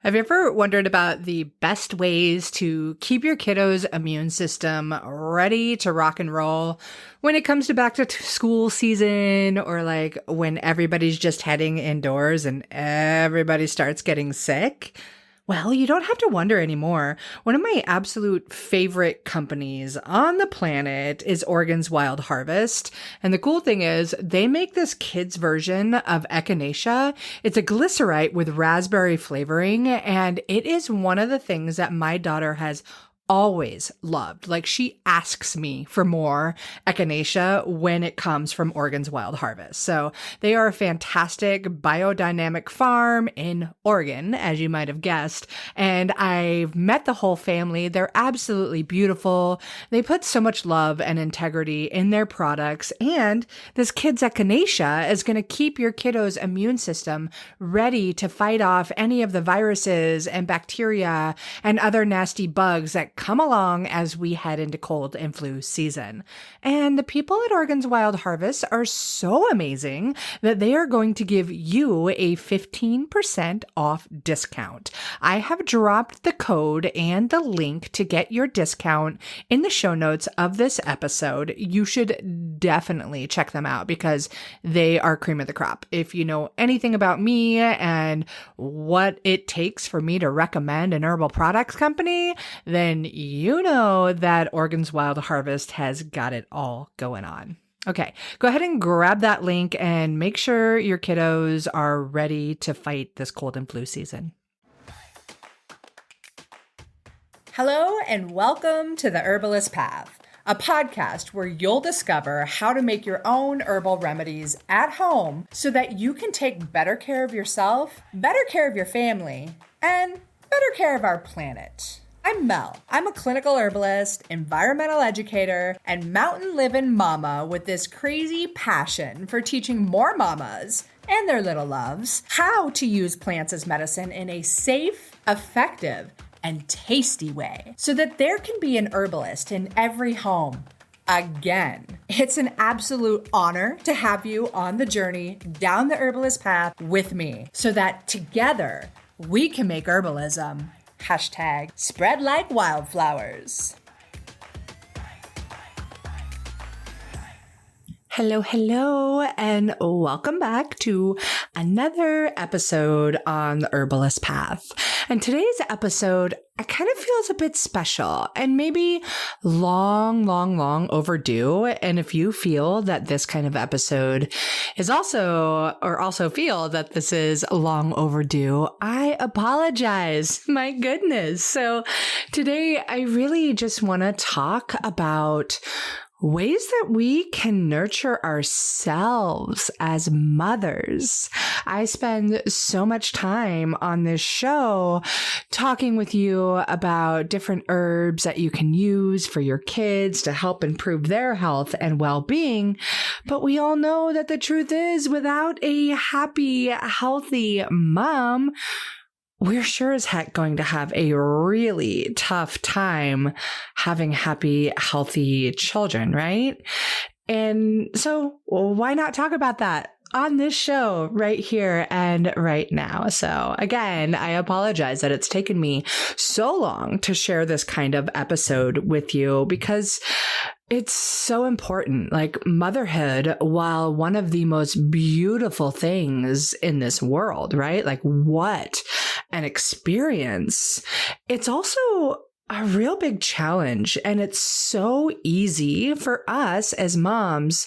Have you ever wondered about the best ways to keep your kiddo's immune system ready to rock and roll when it comes to back to school season, or like when everybody's just heading indoors and everybody starts getting sick? Well, you don't have to wonder anymore. One of my absolute favorite companies on the planet is Oregon's Wild Harvest. And the cool thing is they make this kids version of echinacea. It's a glycerite with raspberry flavoring, and it is one of the things that my daughter has always loved. Like, she asks me for more echinacea when it comes from Oregon's Wild Harvest. So they are a fantastic biodynamic farm in Oregon, as you might have guessed. And I've met the whole family. They're absolutely beautiful. They put so much love and integrity in their products. And this kid's echinacea is going to keep your kiddo's immune system ready to fight off any of the viruses and bacteria and other nasty bugs that come along as we head into cold and flu season. And the people at Oregon's Wild Harvest are so amazing that they are going to give you a 15% off discount. I have dropped the code and the link to get your discount in the show notes of this episode. You should definitely check them out because they are cream of the crop. If you know anything about me and what it takes for me to recommend an herbal products company, then you know that Oregon's Wild Harvest has got it all going on. Okay, go ahead and grab that link and make sure your kiddos are ready to fight this cold and flu season. Hello and welcome to the Herbalist Path, a podcast where you'll discover how to make your own herbal remedies at home so that you can take better care of yourself, better care of your family, and better care of our planet. I'm Mel. I'm a clinical herbalist, environmental educator, and mountain living mama with this crazy passion for teaching more mamas and their little loves how to use plants as medicine in a safe, effective, and tasty way so that there can be an herbalist in every home. Again, it's an absolute honor to have you on the journey down the herbalist path with me so that together we can make herbalism #spread like wildflowers. Hello, and welcome back to another episode on the Herbalist Path. And today's episode, I kind of feels a bit special and maybe long overdue. And if you feel that this kind of episode is also feel that this is long overdue, I apologize. My goodness. So today I really just want to talk about ways that we can nurture ourselves as mothers. I spend so much time on this show talking with you about different herbs that you can use for your kids to help improve their health and well-being. But we all know that the truth is, without a happy, healthy mom, we're sure as heck going to have a really tough time having happy, healthy children, right? And so why not talk about that on this show right here and right now? So again, I apologize that it's taken me so long to share this kind of episode with you because it's so important. Like, motherhood, while one of the most beautiful things in this world, right? Like, what an experience. It's also a real big challenge. And it's so easy for us as moms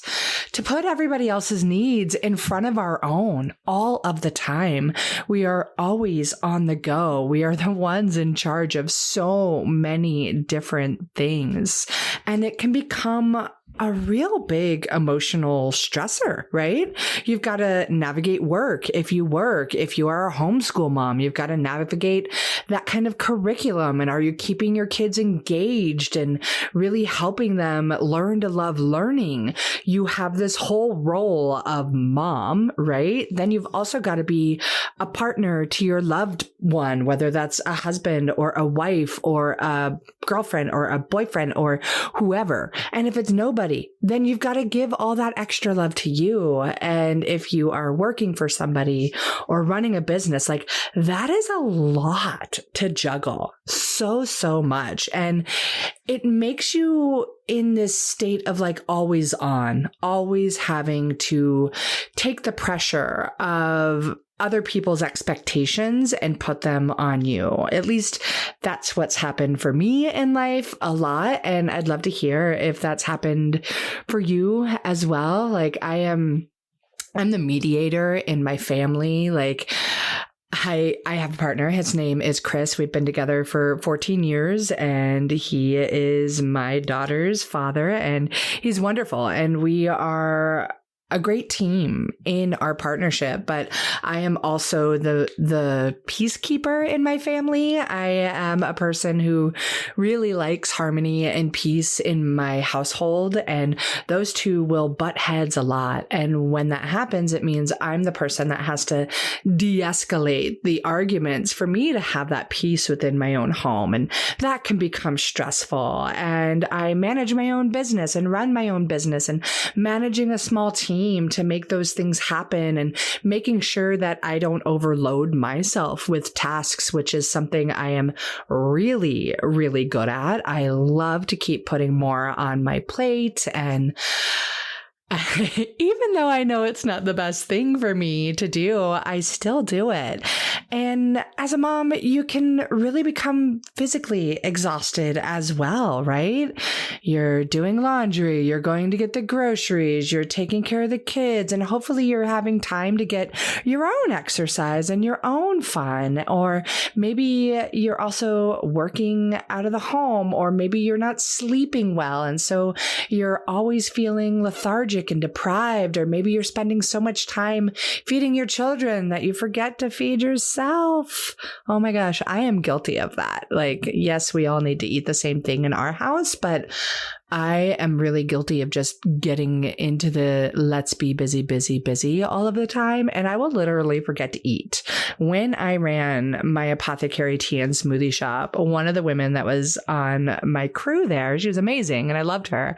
to put everybody else's needs in front of our own all of the time. We are always on the go. We are the ones in charge of so many different things. And it can become a real big emotional stressor, right? You've got to navigate work. If you are a homeschool mom, you've got to navigate that kind of curriculum? And are you keeping your kids engaged and really helping them learn to love learning? You have this whole role of mom, right? Then you've also got to be a partner to your loved one, whether that's a husband or a wife or a girlfriend or a boyfriend or whoever. And if it's nobody, then you've got to give all that extra love to you. And if you are working for somebody or running a business, like that is a lot to juggle so much. And it makes you in this state of like always on, always having to take the pressure of other people's expectations and put them on you. At least that's what's happened for me in life a lot. And I'd love to hear if that's happened for you as well. Like I'm the mediator in my family. Like I have a partner. His name is Chris. We've been together for 14 years and he is my daughter's father and he's wonderful. And we are a great team in our partnership, but I am also the peacekeeper in my family. I am a person who really likes harmony and peace in my household, and those two will butt heads a lot. And when that happens, it means I'm the person that has to de-escalate the arguments for me to have that peace within my own home. And that can become stressful. And I manage my own business and run my own business and managing a small team to make those things happen and making sure that I don't overload myself with tasks, which is something I am really, really good at. I love to keep putting more on my plate, and even though I know it's not the best thing for me to do, I still do it. And as a mom, you can really become physically exhausted as well, right? You're doing laundry, you're going to get the groceries, you're taking care of the kids, and hopefully you're having time to get your own exercise and your own fun. Or maybe you're also working out of the home, or maybe you're not sleeping well. And so you're always feeling lethargic and deprived, or maybe you're spending so much time feeding your children that you forget to feed yourself. Oh my gosh, I am guilty of that. Like, yes, we all need to eat the same thing in our house, but I am really guilty of just getting into the let's be busy all of the time. And I will literally forget to eat. When I ran my apothecary tea and smoothie shop, one of the women that was on my crew there, she was amazing and I loved her.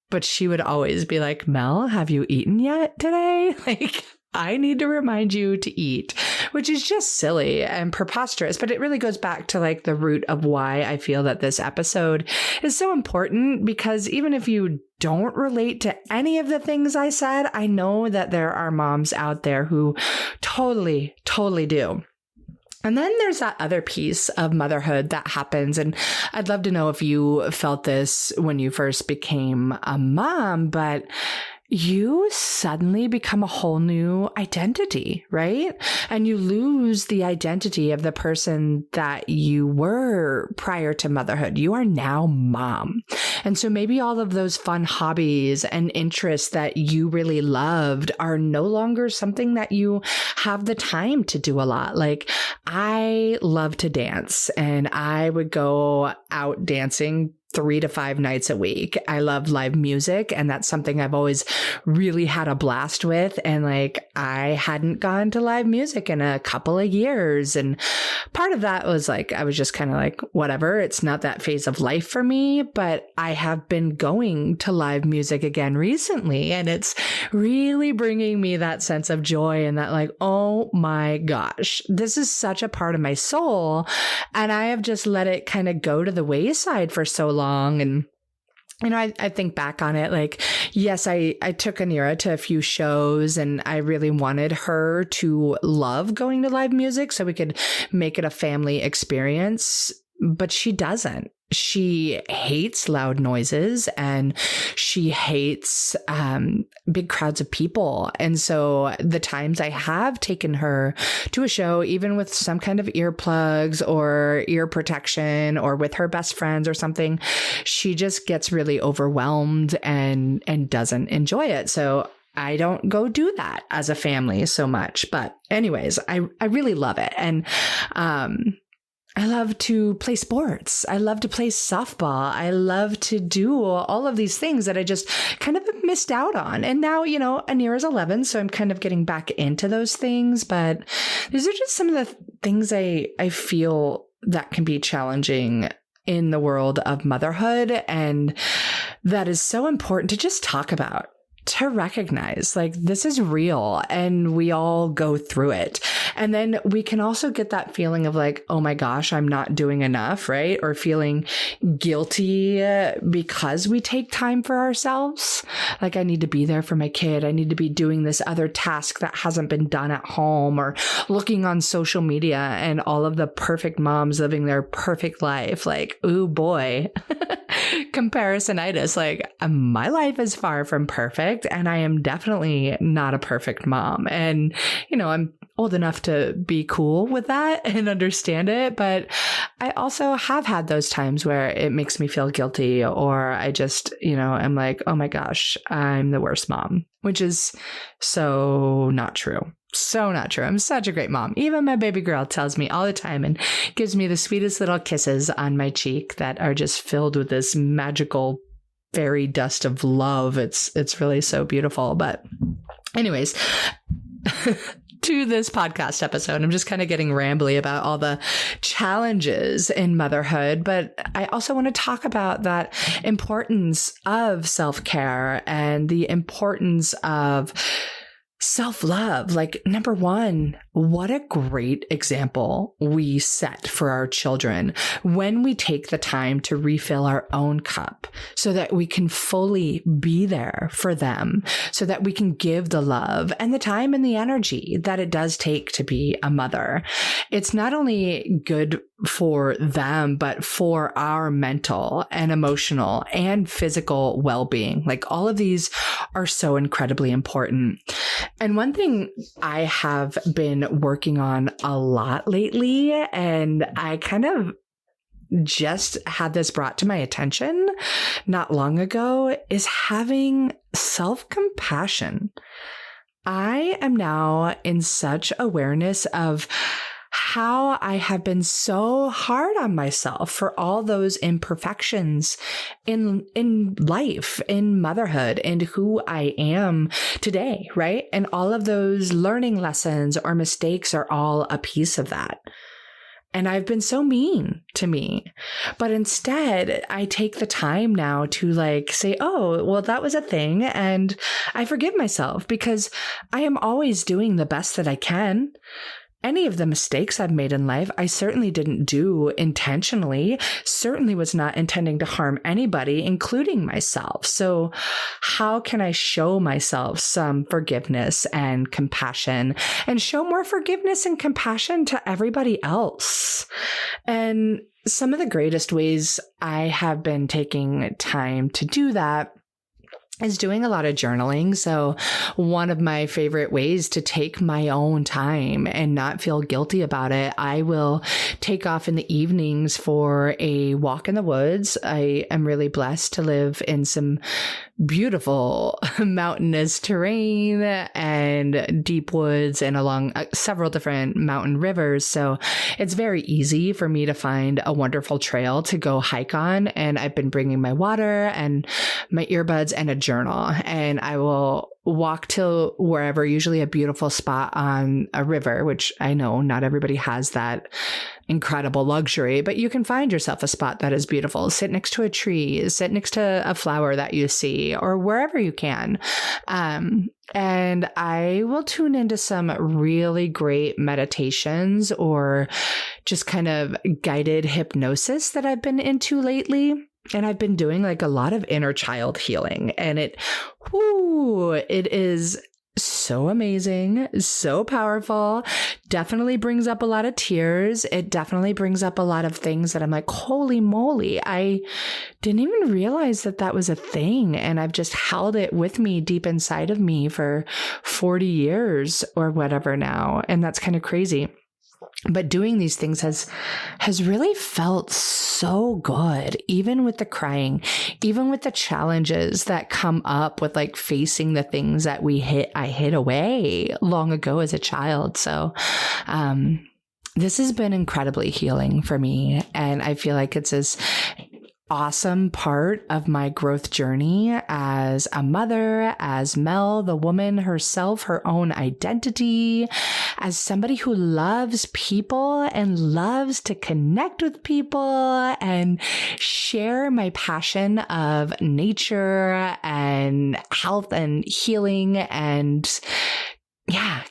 But she would always be like, Mel, have you eaten yet today? Like, I need to remind you to eat, which is just silly and preposterous. But it really goes back to like the root of why I feel that this episode is so important, because even if you don't relate to any of the things I said, I know that there are moms out there who totally do. And then there's that other piece of motherhood that happens. And I'd love to know if you felt this when you first became a mom, but you suddenly become a whole new identity, right? And you lose the identity of the person that you were prior to motherhood. You are now mom. And so maybe all of those fun hobbies and interests that you really loved are no longer something that you have the time to do a lot. Like, I love to dance, and I would go out dancing 3 to 5 nights a week. I love live music, and that's something I've always really had a blast with. And like, I hadn't gone to live music in a couple of years. And part of that was like, I was just kind of like, whatever, it's not that phase of life for me. But I have been going to live music again recently, and it's really bringing me that sense of joy and that like, oh my gosh, this is such a part of my soul. And I have just let it kind of go to the wayside for so long. And you know, I think back on it, like, yes, I took Anira to a few shows, and I really wanted her to love going to live music so we could make it a family experience, but she doesn't. She hates loud noises, and she hates big crowds of people. And so the times I have taken her to a show, even with some kind of earplugs or ear protection or with her best friends or something, she just gets really overwhelmed and doesn't enjoy it. So I don't go do that as a family so much. But anyways, I really love it. And I love to play sports. I love to play softball. I love to do all of these things that I just kind of missed out on. And now, Anira's 11, so I'm kind of getting back into those things. But these are just some of the things I feel that can be challenging in the world of motherhood. And that is so important to just talk about, to recognize like this is real and we all go through it. And then we can also get that feeling of like, oh my gosh, I'm not doing enough, right? Or feeling guilty because we take time for ourselves. Like I need to be there for my kid. I need to be doing this other task that hasn't been done at home, or looking on social media and all of the perfect moms living their perfect life. Like, ooh boy, comparisonitis. Like my life is far from perfect, and I am definitely not a perfect mom. And, I'm old enough to be cool with that and understand it. But I also have had those times where it makes me feel guilty, or I just, I'm like, oh my gosh, I'm the worst mom, which is so not true. So not true. I'm such a great mom. Even my baby girl tells me all the time and gives me the sweetest little kisses on my cheek that are just filled with this magical fairy dust of love. It's really so beautiful. But anyways, to this podcast episode, I'm just kind of getting rambly about all the challenges in motherhood, but I also want to talk about that importance of self-care and the importance of self-love. Like, number one, what a great example we set for our children when we take the time to refill our own cup so that we can fully be there for them, so that we can give the love and the time and the energy that it does take to be a mother. It's not only good for them, but for our mental and emotional and physical well-being. Like, all of these are so incredibly important. And one thing I have been working on a lot lately, and I kind of just had this brought to my attention not long ago, is having self-compassion. I am now in such awareness of how I have been so hard on myself for all those imperfections in life, in motherhood, and who I am today, right? And all of those learning lessons or mistakes are all a piece of that. And I've been so mean to me. But instead, I take the time now to say, oh, well, that was a thing. And I forgive myself because I am always doing the best that I can. Any of the mistakes I've made in life, I certainly didn't do intentionally, certainly was not intending to harm anybody, including myself. So how can I show myself some forgiveness and compassion, and show more forgiveness and compassion to everybody else? And some of the greatest ways I have been taking time to do that is doing a lot of journaling. So one of my favorite ways to take my own time and not feel guilty about it, I will take off in the evenings for a walk in the woods. I am really blessed to live in some beautiful mountainous terrain and deep woods and along several different mountain rivers. So it's very easy for me to find a wonderful trail to go hike on. And I've been bringing my water and my earbuds and a journal, and I will walk to wherever, usually a beautiful spot on a river, which I know not everybody has that incredible luxury, but you can find yourself a spot that is beautiful. Sit next to a tree, sit next to a flower that you see, or wherever you can. And I will tune into some really great meditations or just kind of guided hypnosis that I've been into lately. And I've been doing a lot of inner child healing, and it is so amazing, so powerful, definitely brings up a lot of tears. It definitely brings up a lot of things that I'm like, holy moly, I didn't even realize that that was a thing. And I've just held it with me deep inside of me for 40 years or whatever now. And that's kind of crazy. But doing these things has really felt so good, even with the crying, even with the challenges that come up with facing the things that I hid away long ago as a child. So, this has been incredibly healing for me. And I feel like it's this awesome part of my growth journey as a mother, as Mel, the woman herself, her own identity, as somebody who loves people and loves to connect with people and share my passion of nature and health and healing and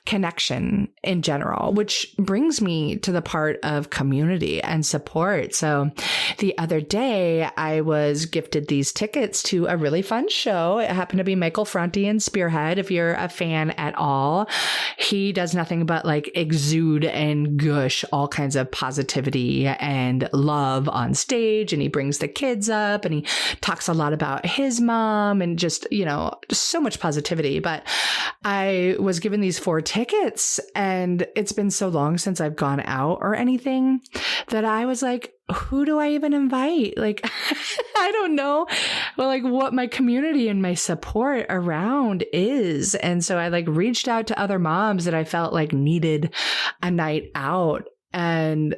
connection in general, which brings me to the part of community and support. So the other day, I was gifted these tickets to a really fun show. It happened to be Michael Franti and Spearhead. If you're a fan at all, he does nothing but like exude and gush all kinds of positivity and love on stage. And he brings the kids up and he talks a lot about his mom and just so much positivity. But I was given these 4 tickets, and it's been so long since I've gone out or anything that I was like, who do I even invite? Like, I don't know, what my community and my support around is. And so I reached out to other moms that I felt like needed a night out. And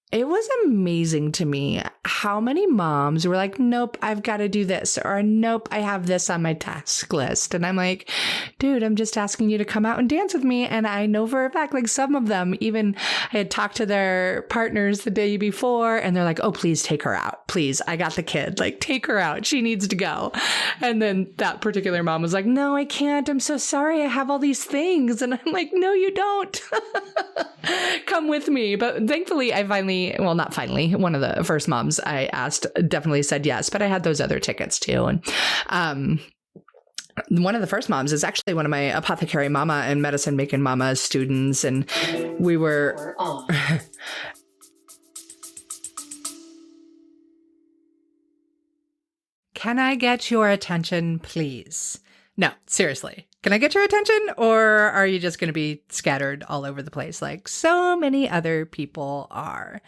it was amazing to me how many moms were like, nope, I've got to do this, or nope, I have this on my task list. And I'm like, dude, I'm just asking you to come out and dance with me. And I know for a fact, some of them, even I had talked to their partners the day before and they're like, oh, please take her out. Please. I got the kid. Take her out. She needs to go. And then that particular mom was like, no, I can't. I'm so sorry. I have all these things. And I'm like, no, you don't. Come with me. But thankfully, not finally, one of the first moms I asked definitely said yes, but I had those other tickets too. And one of the first moms is actually one of my Apothecary Mama and Medicine Making Mama students. And we were... Can I get your attention, please? No, seriously. Can I get your attention, or are you just going to be scattered all over the place like so many other people are?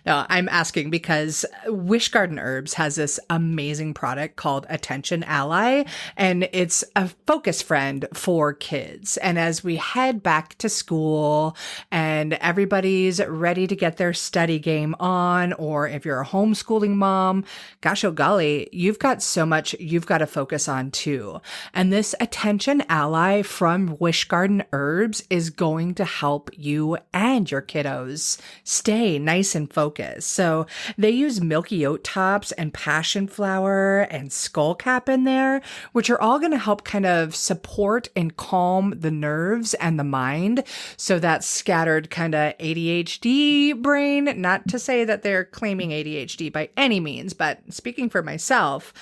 No, I'm asking because Wish Garden Herbs has this amazing product called Attention Ally, and it's a focus friend for kids. And as we head back to school and everybody's ready to get their study game on, or if you're a homeschooling mom, gosh, oh golly, you've got so much you've got to focus on too. And this Attention Ally from Wish Garden Herbs is going to help you and your kiddos stay nice and focused. So they use Milky oat tops and passion flower and skullcap in there, which are all going to help kind of support and calm the nerves and the mind. So that scattered kind of ADHD brain, not to say that they're claiming ADHD by any means, but speaking for myself,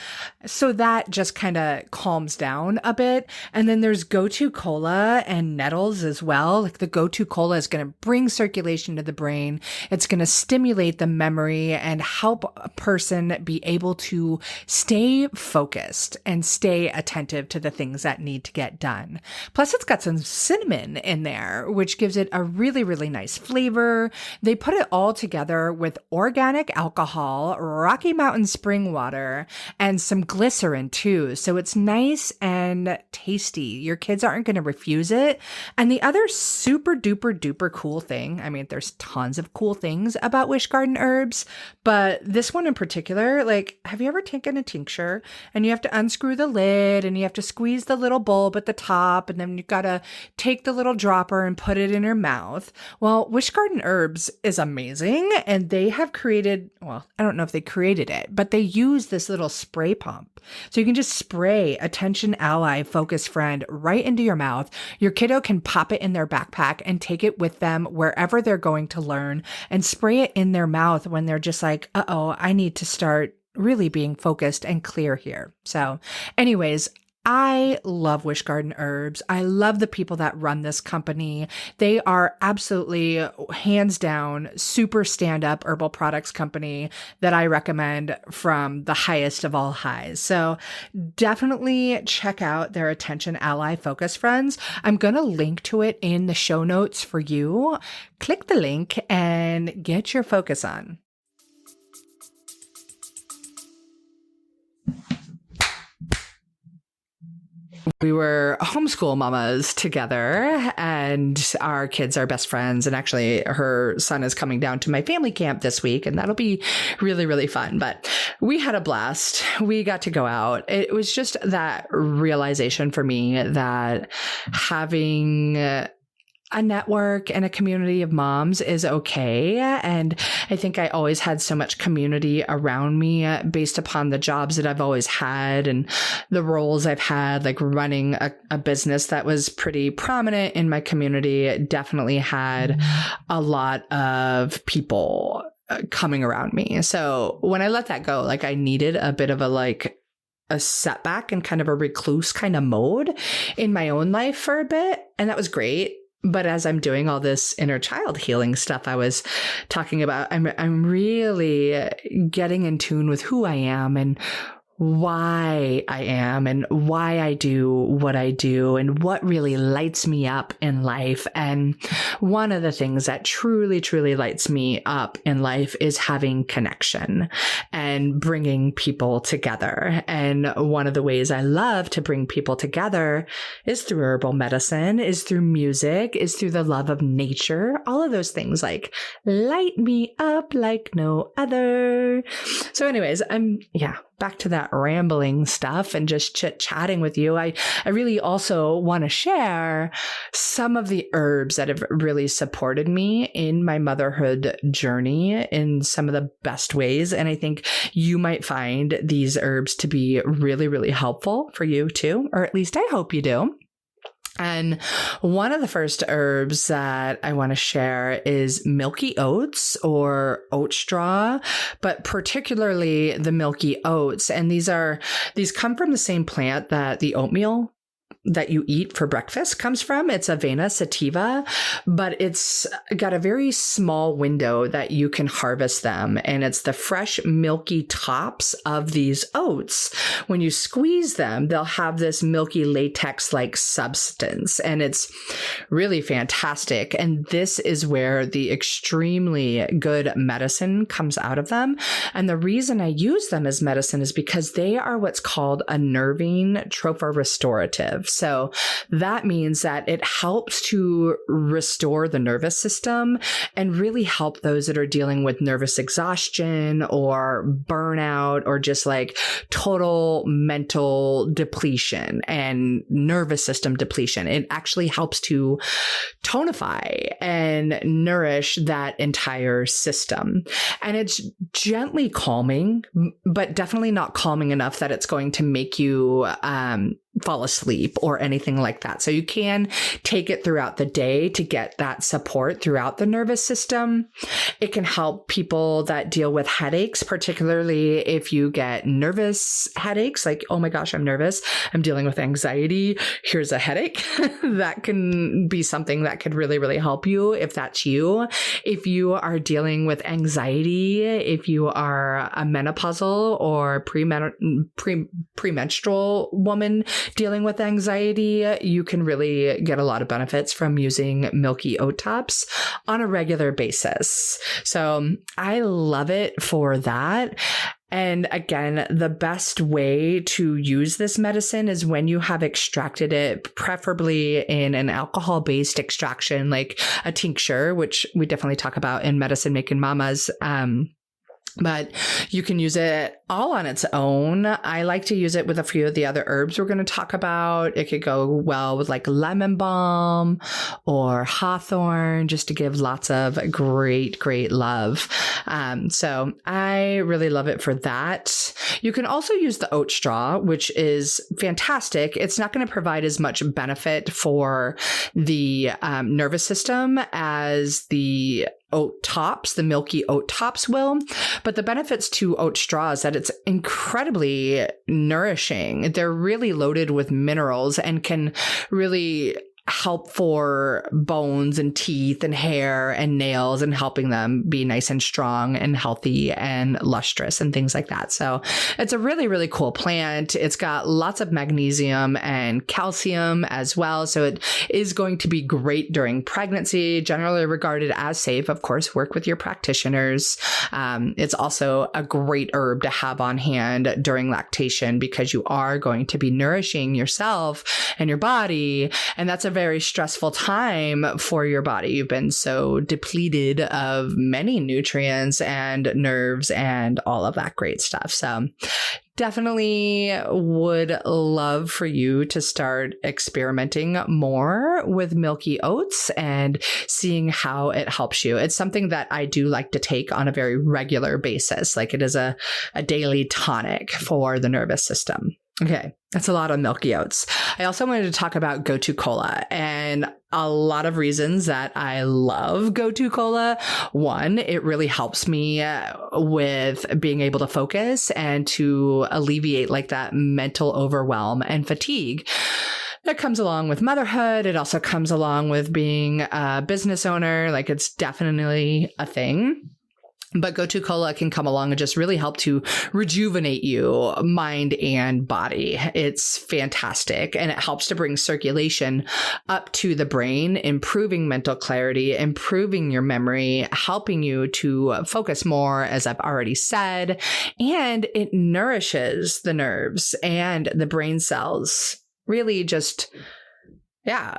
so that just kind of calms down a bit. And then there's Gotu Kola and nettles as well. The Gotu Kola is going to bring circulation to the brain. It's going to stimulate the memory and help a person be able to stay focused and stay attentive to the things that need to get done. Plus, it's got some cinnamon in there, which gives it a really, really nice flavor. They put it all together with organic alcohol, Rocky Mountain spring water, and some glycerin too. So it's nice and tasty. Your kids aren't going to refuse it. And the other super duper duper cool thing, there's tons of cool things about Wish Garden Herbs, but this one in particular, have you ever taken a tincture and you have to unscrew the lid and you have to squeeze the little bulb at the top and then you've got to take the little dropper and put it in your mouth? Well, Wish Garden Herbs is amazing, and they have created, I don't know if they created it, but they use this little spray pump. So you can just spray Attention Ally Focus Friend right into your mouth. Your kiddo can pop it in their backpack and take it with them wherever they're going to learn and spray it in their mouth when they're just like, uh-oh, I need to start really being focused and clear here. So anyways, I love Wish Garden Herbs. I love the people that run this company. They are absolutely, hands down, super stand-up herbal products company that I recommend from the highest of all highs. So definitely check out their Attention Ally Focus Friends. I'm going to link to it in the show notes for you. Click the link and get your focus on. we were homeschool mamas together, and our kids are best friends. And actually, her son is coming down to my family camp this week, and that'll be really, really fun. But we had a blast. We got to go out. It was just that realization for me that having a network and a community of moms is okay. And I think I always had so much community around me based upon the jobs that I've always had and the roles I've had, like running a business that was pretty prominent in my community. It definitely had a lot of people coming around me. So when I let that go, like I needed a bit of a setback and kind of a recluse kind of mode in my own life for a bit. And that was great. But as I'm doing all this inner child healing stuff I was talking about, I'm really getting in tune with who I am and why I am and why I do what I do and what really lights me up in life. And one of the things that truly, truly lights me up in life is having connection and bringing people together. And one of the ways I love to bring people together is through herbal medicine, is through music, is through the love of nature. All of those things like light me up like no other. So anyways, back to that rambling stuff and just chit-chatting with you. I really also want to share some of the herbs that have really supported me in my motherhood journey in some of the best ways. And I think you might find these herbs to be really, really helpful for you too, or at least I hope you do. And one of the first herbs that I want to share is Milky Oats or oat straw, but particularly the Milky Oats. And these come from the same plant that the oatmeal that you eat for breakfast comes from. It's Avena sativa, but it's got a very small window that you can harvest them. And it's the fresh milky tops of these oats. When you squeeze them, they'll have this milky latex-like substance, and it's really fantastic. And this is where the extremely good medicine comes out of them. And the reason I use them as medicine is because they are what's called a nervine restorative. So that means that it helps to restore the nervous system and really help those that are dealing with nervous exhaustion or burnout or just like total mental depletion and nervous system depletion. It actually helps to tonify and nourish that entire system. And it's gently calming, but definitely not calming enough that it's going to make you fall asleep or anything like that. So you can take it throughout the day to get that support throughout the nervous system. It can help people that deal with headaches, particularly if you get nervous headaches, like, oh my gosh, I'm nervous, I'm dealing with anxiety, here's a headache. That can be something that could really, really help you if that's you. If you are dealing with anxiety, if you are a menopausal or premenstrual woman dealing with anxiety, you can really get a lot of benefits from using Milky Oat tops on a regular basis. So I love it for that. And again, the best way to use this medicine is when you have extracted it, preferably in an alcohol-based extraction, like a tincture, which we definitely talk about in Medicine Making Mamas. But you can use it all on its own. I like to use it with a few of the other herbs we're going to talk about. It could go well with like lemon balm or hawthorn, just to give lots of great, great love. So I really love it for that. You can also use the oat straw, which is fantastic. It's not going to provide as much benefit for the nervous system as the oat tops, the Milky Oat tops will. But the benefits to oat straw is that it's incredibly nourishing. They're really loaded with minerals and can really help for bones and teeth and hair and nails and helping them be nice and strong and healthy and lustrous and things like that. So it's a really, really cool plant. It's got lots of magnesium and calcium as well. So it is going to be great during pregnancy, generally regarded as safe. Of course, work with your practitioners. It's also a great herb to have on hand during lactation because you are going to be nourishing yourself and your body. And that's a very stressful time for your body. You've been so depleted of many nutrients and nerves and all of that great stuff. So definitely would love for you to start experimenting more with Milky Oats and seeing how it helps you. It's something that I do like to take on a very regular basis. Like it is a daily tonic for the nervous system. Okay, that's a lot on Milky Oats. I also wanted to talk about Gotu Kola and a lot of reasons that I love Gotu Kola. One, it really helps me with being able to focus and to alleviate like that mental overwhelm and fatigue that comes along with motherhood. It also comes along with being a business owner. Like it's definitely a thing. But Gotu Kola can come along and just really help to rejuvenate you, mind and body. It's fantastic. And it helps to bring circulation up to the brain, improving mental clarity, improving your memory, helping you to focus more, as I've already said. And it nourishes the nerves and the brain cells, really just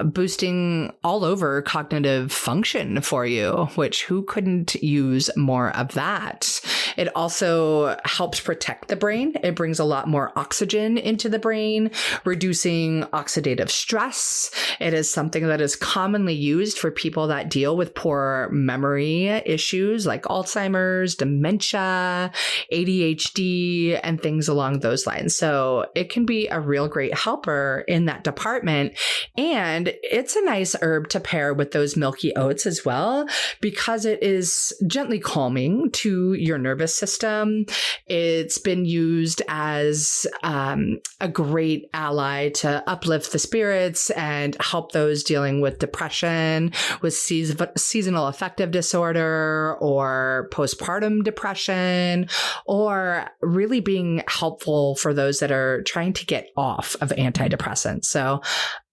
boosting all over cognitive function for you, which who couldn't use more of that? It also helps protect the brain. It brings a lot more oxygen into the brain, reducing oxidative stress. It is something that is commonly used for people that deal with poor memory issues like Alzheimer's, dementia, ADHD, and things along those lines. So it can be a real great helper in that department. And it's a nice herb to pair with those Milky Oats as well, because it is gently calming to your nervous system. It's been used as a great ally to uplift the spirits and help those dealing with depression, with seasonal affective disorder or postpartum depression, or really being helpful for those that are trying to get off of antidepressants. So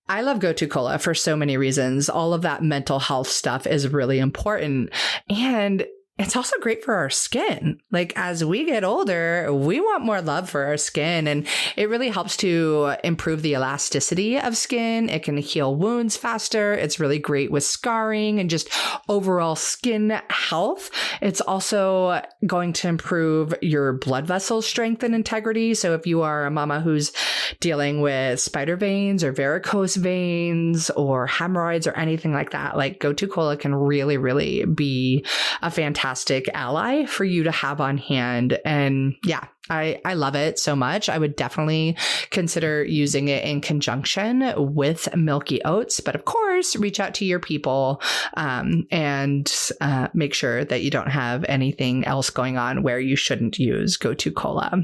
I love Gotu Kola for so many reasons. All of that mental health stuff is really important. And it's also great for our skin. Like as we get older, we want more love for our skin, and it really helps to improve the elasticity of skin. It can heal wounds faster. It's really great with scarring and just overall skin health. It's also going to improve your blood vessel strength and integrity. So if you are a mama who's dealing with spider veins or varicose veins or hemorrhoids or anything like that, like Gotu Kola can really, really be a fantastic ally for you to have on hand. And yeah, I love it so much. I would definitely consider using it in conjunction with Milky Oats. But of course, reach out to your people and make sure that you don't have anything else going on where you shouldn't use Gotu Kola.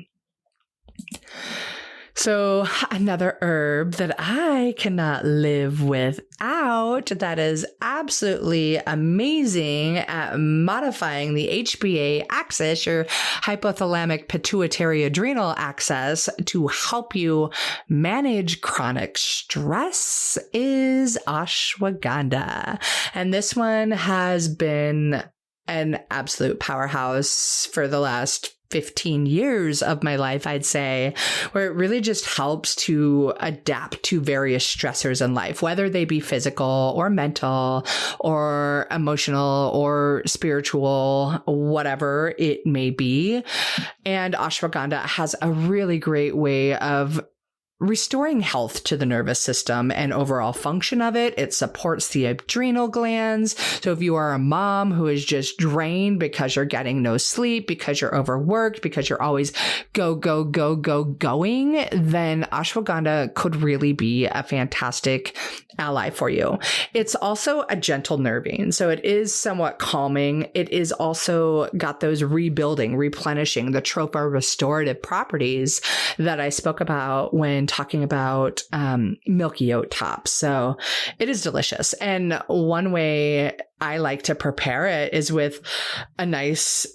So another herb that I cannot live without, that is absolutely amazing at modifying the HPA axis, your hypothalamic pituitary adrenal axis, to help you manage chronic stress, is ashwagandha. And this one has been an absolute powerhouse for the last 15 years of my life, I'd say, where it really just helps to adapt to various stressors in life, whether they be physical or mental or emotional or spiritual, whatever it may be. And ashwagandha has a really great way of restoring health to the nervous system and overall function of it. It supports the adrenal glands. So if you are a mom who is just drained because you're getting no sleep, because you're overworked, because you're always going, then ashwagandha could really be a fantastic ally for you. It's also a gentle nervine. So it is somewhat calming. It is also got those rebuilding, replenishing, the restorative properties that I spoke about when talking about Milky oat tops. So it is delicious. And one way I like to prepare it is with a nice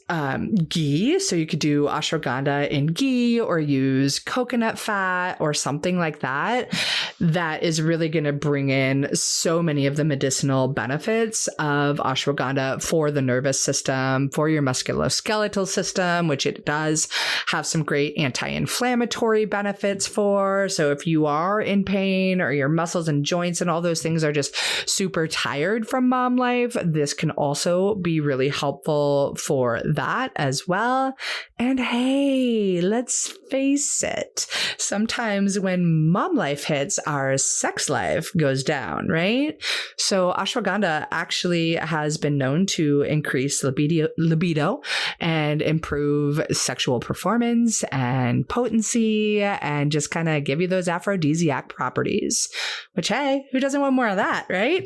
ghee. So you could do ashwagandha in ghee or use coconut fat or something like that. That is really going to bring in so many of the medicinal benefits of ashwagandha for the nervous system, for your musculoskeletal system, which it does have some great anti-inflammatory benefits for. So if you are in pain or your muscles and joints and all those things are just super tired from mom life, this can also be really helpful for that as well. And hey, let's face it, sometimes when mom life hits, our sex life goes down, right? So ashwagandha actually has been known to increase libido and improve sexual performance and potency and just kind of give you those aphrodisiac properties, which, hey, who doesn't want more of that, right?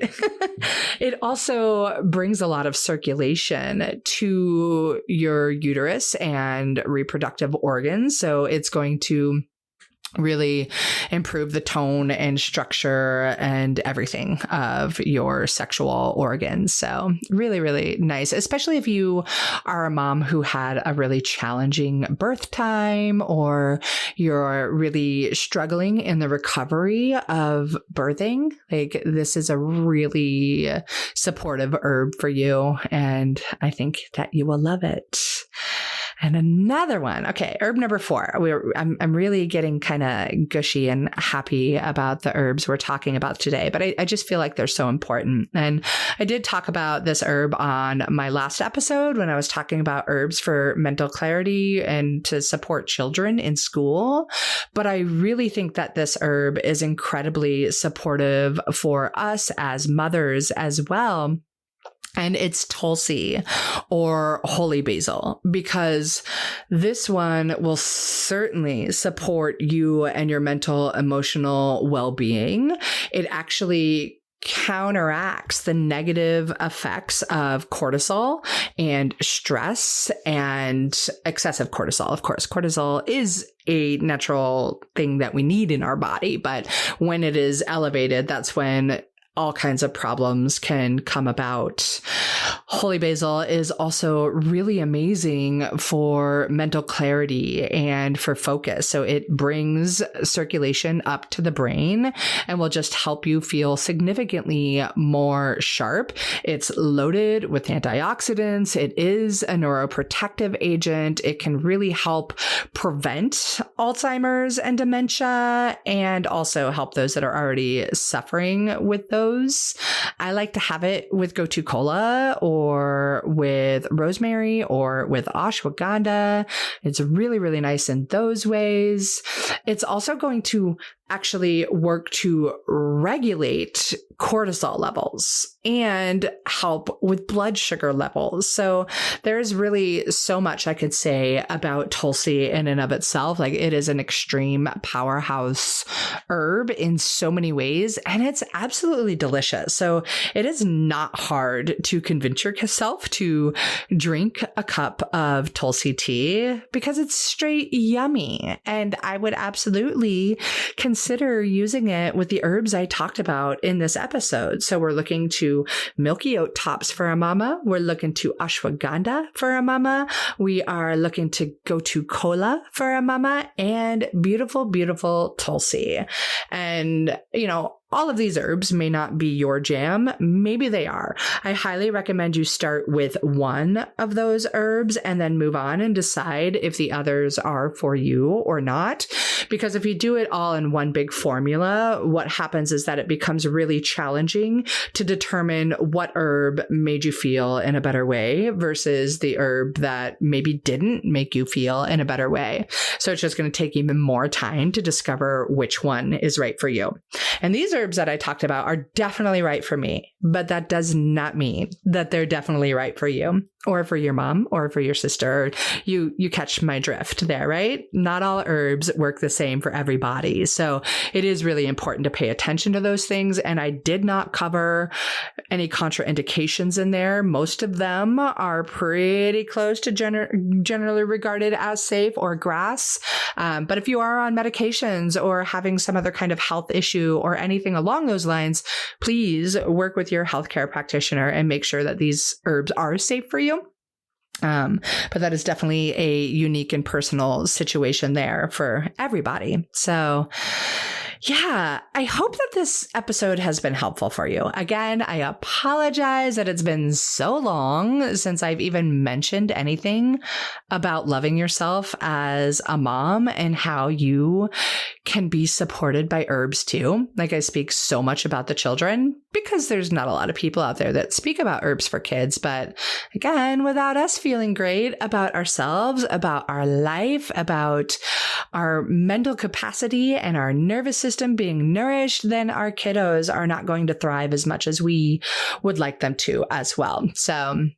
It also brings a lot of circulation to your uterus and reproductive organs. So it's going to really improve the tone and structure and everything of your sexual organs. So really, really nice, especially if you are a mom who had a really challenging birth time or you're really struggling in the recovery of birthing. Like, this is a really supportive herb for you. And I think that you will love it. And another one. Okay, herb number 4. I'm really getting kind of gushy and happy about the herbs we're talking about today, but I just feel like they're so important. And I did talk about this herb on my last episode when I was talking about herbs for mental clarity and to support children in school. But I really think that this herb is incredibly supportive for us as mothers as well. And it's Tulsi or holy basil, because this one will certainly support you and your mental, emotional well-being. It actually counteracts the negative effects of cortisol and stress and excessive cortisol. Of course, cortisol is a natural thing that we need in our body, but when it is elevated, that's when all kinds of problems can come about. Holy basil is also really amazing for mental clarity and for focus. So it brings circulation up to the brain and will just help you feel significantly more sharp. It's loaded with antioxidants. It is a neuroprotective agent. It can really help prevent Alzheimer's and dementia and also help those that are already suffering with those. I like to have it with Gotu Kola or with rosemary or with ashwagandha. It's really, really nice in those ways. It's also going to actually work to regulate cortisol levels and help with blood sugar levels. So there's really so much I could say about Tulsi in and of itself. Like, it is an extreme powerhouse herb in so many ways, and it's absolutely delicious. So it is not hard to convince yourself to drink a cup of Tulsi tea because it's straight yummy. And I would absolutely consider using it with the herbs I talked about in this episode. So we're looking to Milky oat tops for a mama. We're looking to ashwagandha for a mama. We are looking to Gotu Kola for a mama, and beautiful, beautiful Tulsi. And, you know, all of these herbs may not be your jam. Maybe they are. I highly recommend you start with one of those herbs and then move on and decide if the others are for you or not. Because if you do it all in one big formula, what happens is that it becomes really challenging to determine what herb made you feel in a better way versus the herb that maybe didn't make you feel in a better way. So it's just going to take even more time to discover which one is right for you. And these herbs that I talked about are definitely right for me, but that does not mean that they're definitely right for you. or for your mom or for your sister. You catch my drift there, right? Not all herbs work the same for everybody. So it is really important to pay attention to those things. And I did not cover any contraindications in there. Most of them are pretty close to generally regarded as safe or grass. But if you are on medications or having some other kind of health issue or anything along those lines, please work with your healthcare practitioner and make sure that these herbs are safe for you. But that is definitely a unique and personal situation there for everybody. So yeah, I hope that this episode has been helpful for you. Again, I apologize that it's been so long since I've even mentioned anything about loving yourself as a mom and how you can be supported by herbs too. Like, I speak so much about the children because there's not a lot of people out there that speak about herbs for kids. But again, without us feeling great about ourselves, about our life, about our mental capacity and our nervous system being nourished, then our kiddos are not going to thrive as much as we would like them to as well. So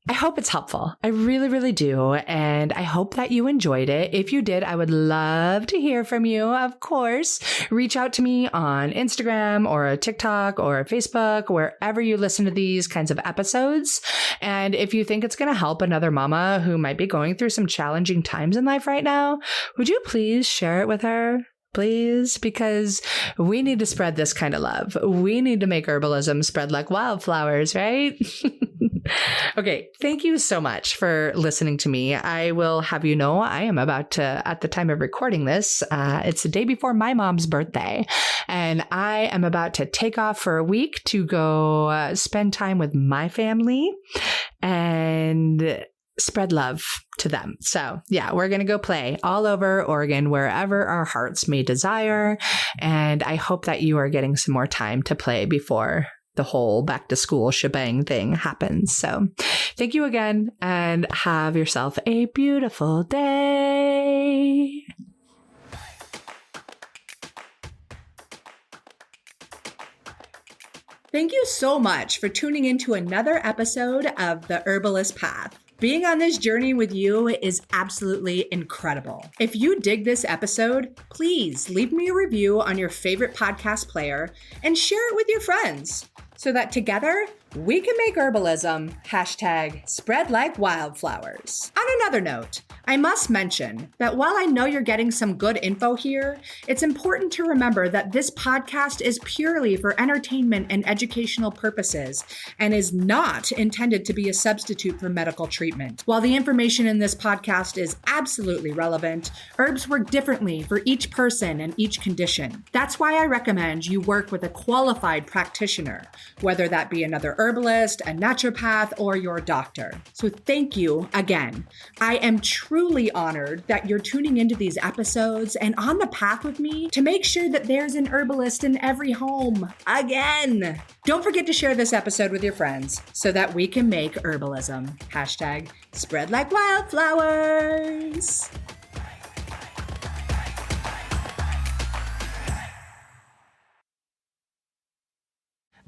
I hope it's helpful. I really, really do. And I hope that you enjoyed it. If you did, I would love to hear from you. Of course, reach out to me on Instagram or TikTok or Facebook, wherever you listen to these kinds of episodes. And if you think it's going to help another mama who might be going through some challenging times in life right now, would you please share it with her? Please, because we need to spread this kind of love. We need to make herbalism spread like wildflowers, right? Okay, thank you so much for listening to me. I will have you know I am about to, at the time of recording this, it's the day before my mom's birthday, and I am about to take off for a week to go spend time with my family and spread love to them. So yeah, we're going to go play all over Oregon, wherever our hearts may desire. And I hope that you are getting some more time to play before the whole back to school shebang thing happens. So thank you again and have yourself a beautiful day. Thank you so much for tuning into another episode of The Herbalist Path. Being on this journey with you is absolutely incredible. If you dig this episode, please leave me a review on your favorite podcast player and share it with your friends so that together we can make herbalism #spread like wildflowers. On another note, I must mention that while I know you're getting some good info here, it's important to remember that this podcast is purely for entertainment and educational purposes and is not intended to be a substitute for medical treatment. While the information in this podcast is absolutely relevant, herbs work differently for each person and each condition. That's why I recommend you work with a qualified practitioner, whether that be another herbalist, a naturopath, or your doctor. So thank you again. I am truly honored that you're tuning into these episodes and on the path with me to make sure that there's an herbalist in every home again. Don't forget to share this episode with your friends so that we can make herbalism #spread like wildflowers.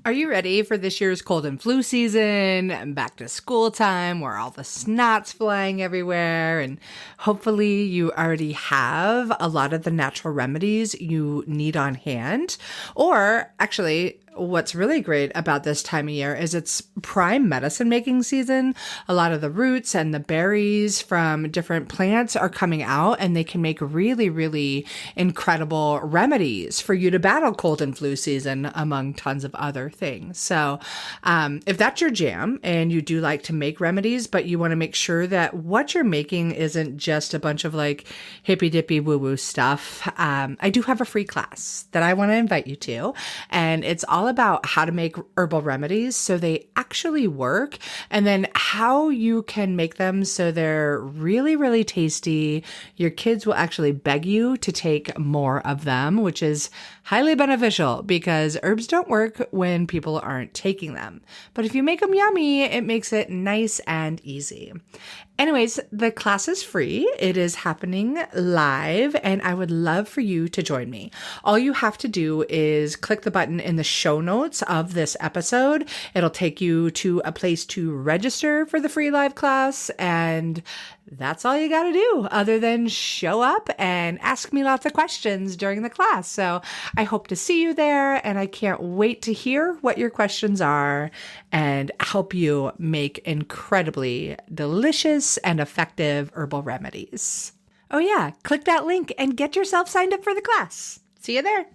Are you ready for this year's cold and flu season and back to school time where all the snot's flying everywhere? And hopefully you already have a lot of the natural remedies you need on hand. Or actually, what's really great about this time of year is it's prime medicine making season. A lot of the roots and the berries from different plants are coming out and they can make really, really incredible remedies for you to battle cold and flu season, among tons of other things. So if that's your jam and you do like to make remedies, but you want to make sure that what you're making isn't just a bunch of like hippy dippy woo woo stuff, I do have a free class that I want to invite you to. And it's all about how to make herbal remedies so they actually work, and then how you can make them so they're really, really tasty. Your kids will actually beg you to take more of them, which is highly beneficial because herbs don't work when people aren't taking them. But if you make them yummy, it makes it nice and easy. Anyways, the class is free. It is happening live, and I would love for you to join me. All you have to do is click the button in the show notes of this episode. It'll take you to a place to register for the free live class, and that's all you got to do other than show up and ask me lots of questions during the class. So I hope to see you there, and I can't wait to hear what your questions are and help you make incredibly delicious and effective herbal remedies. Oh yeah, click that link and get yourself signed up for the class. See you there.